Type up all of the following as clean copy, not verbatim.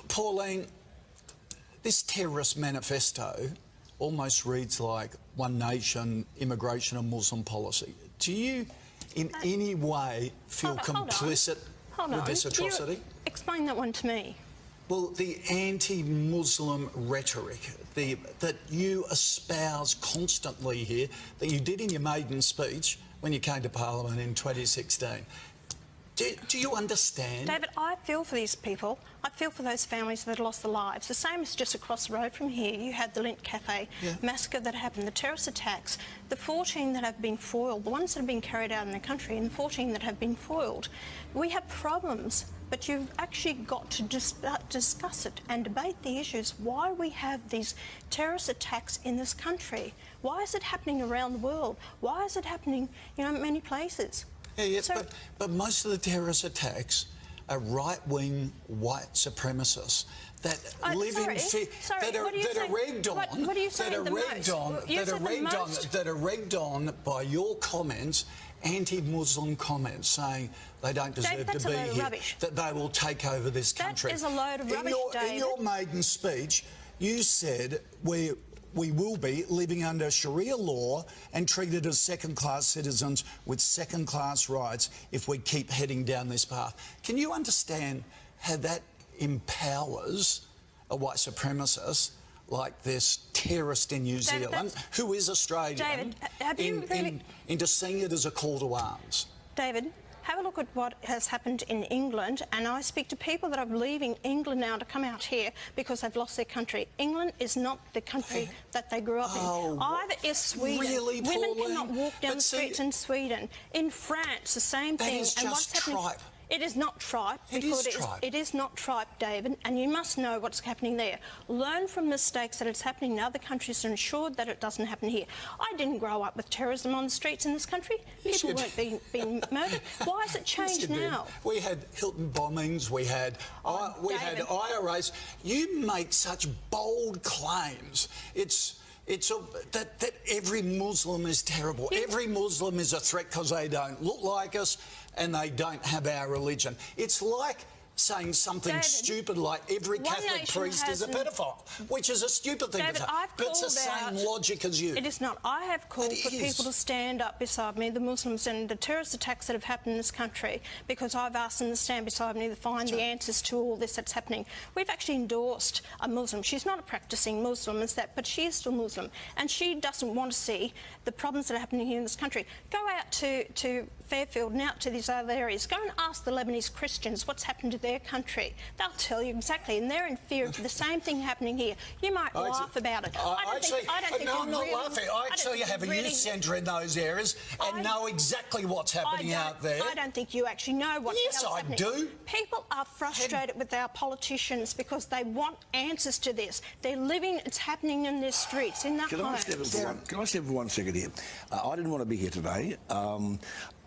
Pauline, this terrorist manifesto almost reads like One Nation, immigration and Muslim policy. Do you in any way feel complicit with this atrocity? Explain that one to me. Well, the anti-Muslim rhetoric that you espouse constantly here, that you did in your maiden speech when you came to Parliament in 2016. Do you understand? David, I feel for these people. I feel for those families that lost their lives. The same as just across the road from here. You had the Lint Cafe massacre that happened, the terrorist attacks, the 14 that have been foiled, the ones that have been carried out in the country, and the 14 that have been foiled. We have problems, but you've actually got to discuss it and debate the issues. Why we have these terrorist attacks in this country? Why is it happening around the world? Why is it happening, in many places? Yeah, but most of the terrorist attacks are right-wing white supracists that live in fear, that are rigged on by your comments, anti-Muslim comments, saying they don't deserve to be here, that they will take over this country. That is a load of rubbish, David. In your maiden speech, you said we will be living under Sharia law and treated as second-class citizens with second-class rights if we keep heading down this path. Can you understand how that empowers a white supremacist like this terrorist in New Zealand, who is Australian, into seeing it as a call to arms? David, have a look at what has happened in England, and I speak to people that are leaving England now to come out here because they've lost their country. England is not the country that they grew up in. Either is Sweden. Really, Women cannot walk down the streets in Sweden. In France, the same thing. That is just tripe. It is not tripe. It is not tripe, David, and you must know what's happening there. Learn from mistakes that it's happening in other countries and ensure that it doesn't happen here. I didn't grow up with terrorism on the streets in this country. People weren't being murdered. Why has it changed now? We had Hilton bombings. We had IRAs. You make such bold claims. That every Muslim is terrible. Every Muslim is a threat because they don't look like us and they don't have our religion. It's like saying something stupid like every Catholic priest is a pedophile, which is a stupid thing to say. But it's the same logic as you. It is not. I have called for people to stand up beside me, the Muslims, and the terrorist attacks that have happened in this country, because I've asked them to stand beside me to find the answers to all this that's happening. We've actually endorsed a Muslim. She's not a practising Muslim, but she is still Muslim, and she doesn't want to see the problems that are happening here in this country. Go out to Fairfield and out to these other areas. Go and ask the Lebanese Christians what's happened to their country. They'll tell you exactly, and they're in fear of the same thing happening here. You might laugh about it. I I'm not laughing. I actually have a youth centre in those areas and know exactly what's happening out there. I don't think you actually know what's happening. Yes, I do. People are frustrated with our politicians because they want answers to this. They're living, it's happening in their streets, in their homes. Can I step for 1 second here? I didn't want to be here today.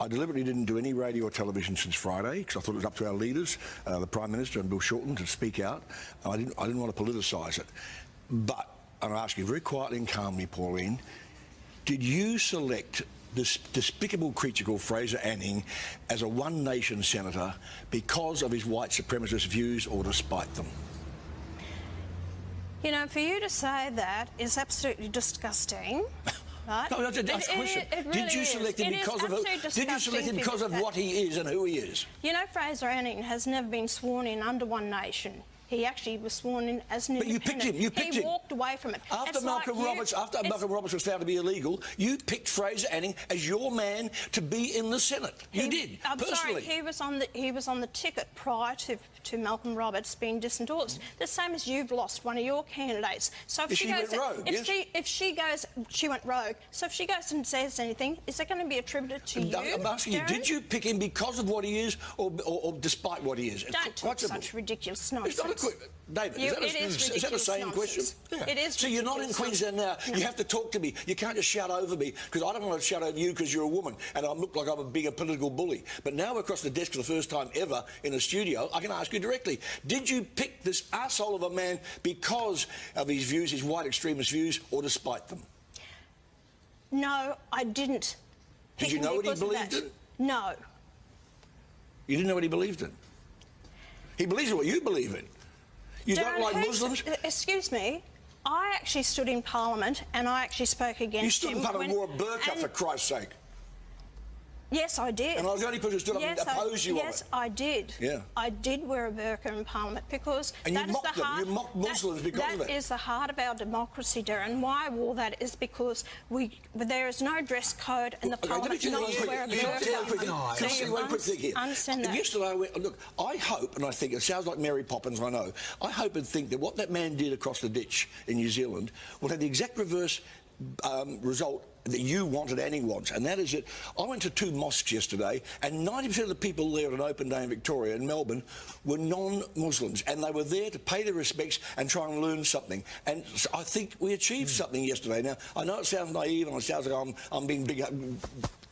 I deliberately didn't do any radio or television since Friday because I thought it was up to our leaders, the Prime Minister and Bill Shorten, to speak out. I didn't want to politicise it. But, and I ask you very quietly and calmly, Pauline, did you select this despicable creature called Fraser Anning as a One Nation senator because of his white supremacist views or despite them? You know, for you to say that is absolutely disgusting. Right? No, that's a question. Did you select him because of Did you select him because of what he is and who he is? You know, Fraser Anning has never been sworn in under One Nation. He actually was sworn in as an independent. But you picked him. You picked him. He walked away from it. After Malcolm Roberts was found to be illegal, you picked Fraser Anning as your man to be in the Senate. You did. I'm personally. Sorry. He was on the ticket prior to Malcolm Roberts being disendorsed. The same as you've lost one of your candidates. So if she went rogue, she went rogue. So if she goes and says anything, is that going to be attributed to you? I'm asking you, did you pick him because of what he is, or despite what he is? Don't talk such ridiculous nonsense. David, is that the same question? Yeah. It is. So you're not in Queensland now. No. You have to talk to me. You can't just shout over me, because I don't want to shout over you because you're a woman and I look like I'm a bigger political bully. But now we're across the desk for the first time ever in a studio. I can ask you directly. Did you pick this arsehole of a man because of his views, his white extremist views, or despite them? No, I didn't. Did you know what he believed in? No. You didn't know what he believed in? He believes in what you believe in. You Derryn, don't like Muslims? Excuse me. I actually stood in Parliament and I actually spoke against him. You stood in Parliament and wore a burqa, for Christ's sake. Yes, I did. And I was the only person who stood up and opposed you on it. Yes, I did. Yeah. I did wear a burqa in Parliament because and that you mocked is the them. heart. You mocked Muslims because of it. That is the heart of our democracy, Derryn. Why I wore that is because there is no dress code in the Parliament not to wear a burqa. Can I say one quick thing here? Understand that. Yesterday I went, look, I hope, and I think, it sounds like Mary Poppins, I know, I hope and think that what that man did across the ditch in New Zealand will have the exact reverse result that you wanted and he wants, and that is that I went to 2 mosques yesterday and 90% of the people there on an open day in Victoria in Melbourne were non-Muslims, and they were there to pay their respects and try and learn something, and so I think we achieved something yesterday. Now, I know it sounds naive and it sounds like I'm being big,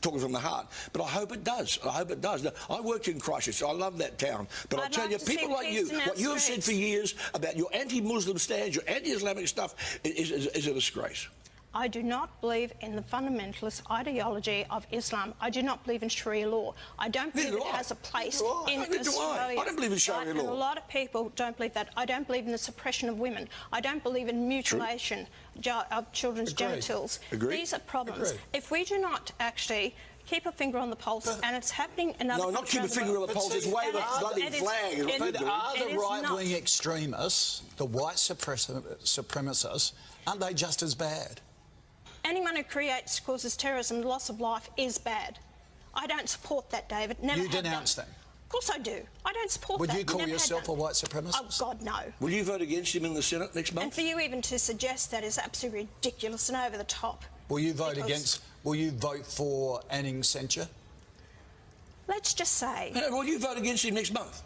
talking from the heart, but I hope it does. I hope it does. Now, I worked in Christchurch, so I love that town, but I tell you, people like you, what you have said for years about your anti-Muslim stance, your anti-Islamic stuff, is a disgrace. I do not believe in the fundamentalist ideology of Islam. I do not believe in Sharia law. I don't believe it has a place in Australia. I don't believe in Sharia law. And a lot of people don't believe that. I don't believe in the suppression of women. I don't believe in mutilation of children's genitals. These are problems. If we do not actually keep a finger on the pulse, and it's happening in other countries. No, not keep a finger on the pulse, it's wave a bloody flag. But are the right-wing extremists, the white supremacists, aren't they just as bad? Anyone who causes terrorism, loss of life, is bad. I don't support that, David. Never You denounce them? Of course I do. I don't support that. Would you call yourself a white supremacist? Oh, God, no. Will you vote against him in the Senate next month? And for you even to suggest that is absolutely ridiculous and over the top. Will you vote against... Will you vote for ending censure? Let's just say... Will you vote against him next month?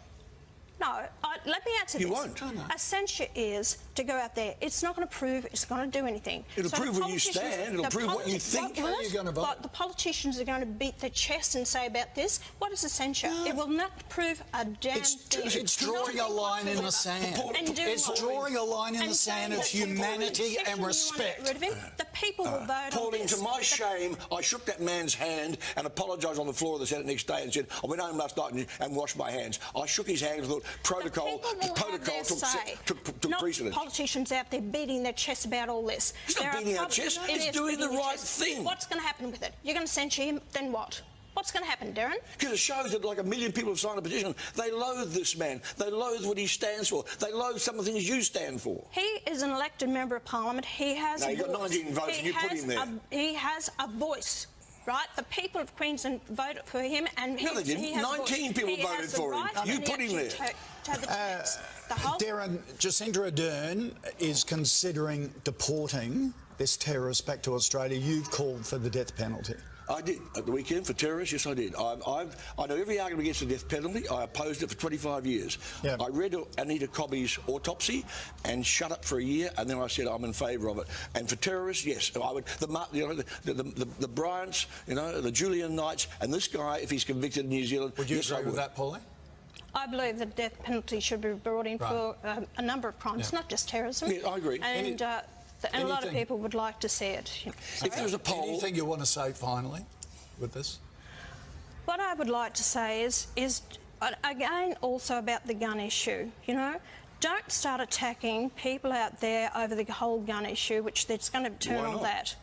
No, let me answer this. You won't. A censure is to go out there. It's not going to prove it's going to do anything. It'll prove where you stand. It'll prove what you think. How are you going to vote? But the politicians are going to beat their chest and say about this, what is a censure? No. It will not prove a damn thing. It's drawing a line in the sand. It's drawing a line in the sand of humanity and respect. The people will vote Pauline, to my shame, I shook that man's hand and apologised on the floor of the Senate next day and said, I went home last night and washed my hands. I shook his hand and thought, protocol took precedence. Politicians out there beating their chests about all this. It's not beating our chest, it's doing the right thing. What's going to happen with it? You're going to censure him, then what? What's going to happen, Derryn? Because it shows that like 1 million people have signed a petition. They loathe this man. They loathe what he stands for. They loathe some of the things you stand for. He is an elected member of Parliament. He has a voice. He got 19 votes and you put him there. He has a voice. Right, the people of Queensland voted for him, and no, they didn't. 19 people voted for him. You put him there. Derryn, Jacinda Ardern is considering deporting this terrorist back to Australia. You've called for the death penalty. I did at the weekend for terrorists. Yes, I did. I know every argument against the death penalty. I opposed it for 25 years. Yeah. I read Anita Cobby's autopsy and shut up for a year, and then I said I'm in favour of it. And for terrorists, yes, I would. The Bryants, the Julian Knights, and this guy, if he's convicted in New Zealand, would you agree with that, Pauline? I believe the death penalty should be brought in for a number of crimes, not just terrorism. Yeah, I agree. And a lot of people would like to see it. If there's a poll... Anything you want to say, finally, with this? What I would like to say is again, also about the gun issue, Don't start attacking people out there over the whole gun issue, which that's going to turn on that.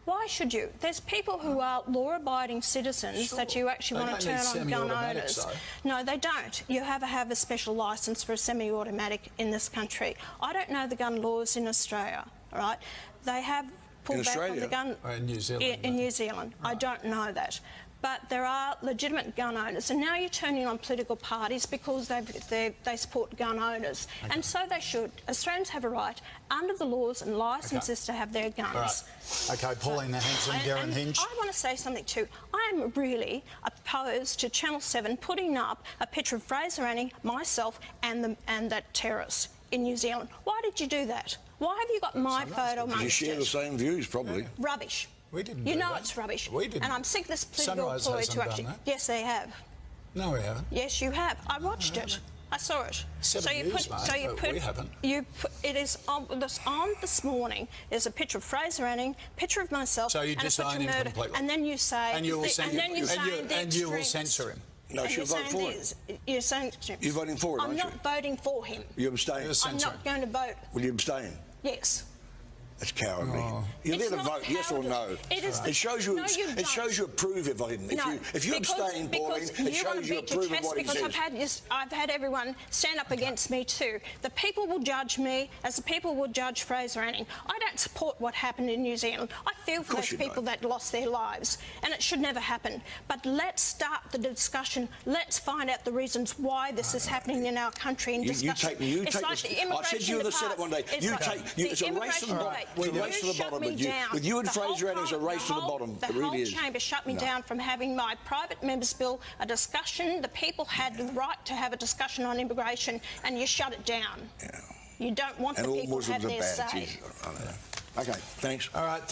Why should you? There's people who are law-abiding citizens that you actually want to turn on gun owners. No, they don't. You have to have a special licence for a semi-automatic in this country. I don't know the gun laws in Australia, all right? They have pulled back on the gun... in New Zealand. In New Zealand. Right. I don't know that. But there are legitimate gun owners, and now you're turning on political parties because they support gun owners, and so they should. Australians have a right, under the laws and licences, to have their guns. Right. OK, Pauline Hanson, Derryn Hinch. I want to say something too. I'm really opposed to Channel 7 putting up a picture of Fraser Anning, myself, and that terrorist in New Zealand. Why did you do that? Why have you got my photo amongst it? You share the same views, probably. Rubbish. We didn't. You know it's rubbish. We didn't. And I'm sick of this political ploy to actually. Yes, they have. No, we haven't. Yes, you have. I watched it. I saw it. 7 years, mate, we haven't. It is on this morning. There's a picture of Fraser Anning, picture of myself, so you and a disown picture of him murder. completely. And then you say, and you will censor him. No, And she'll vote for it. You're saying... You're voting for it, I'm aren't not you? voting for him. You abstain? I'm not going to vote. Will you abstain? Yes. That's cowardly. You're It's there to not vote, yes or no. cowardly. It shows you. No, you it shows you approve of him. If you abstain, Pauline, it shows you approve of what he says. Because I've had everyone stand up against me too. The people will judge me as the people will judge Fraser Anning. I don't support what happened in New Zealand. I feel for those people that lost their lives, and it should never happen. But let's start the discussion. Let's find out the reasons why this is happening in our country. And discuss it. It's like the immigration I said to you in the Senate one day. It's a race to the bottom. With you and Fraser Anning, it's a race to the bottom. The whole chamber shut me down from having my private members' bill, a discussion. The people had the right to have a discussion on immigration, and you shut it down. Yeah. You don't want the people to have their say. Okay, thanks. All right.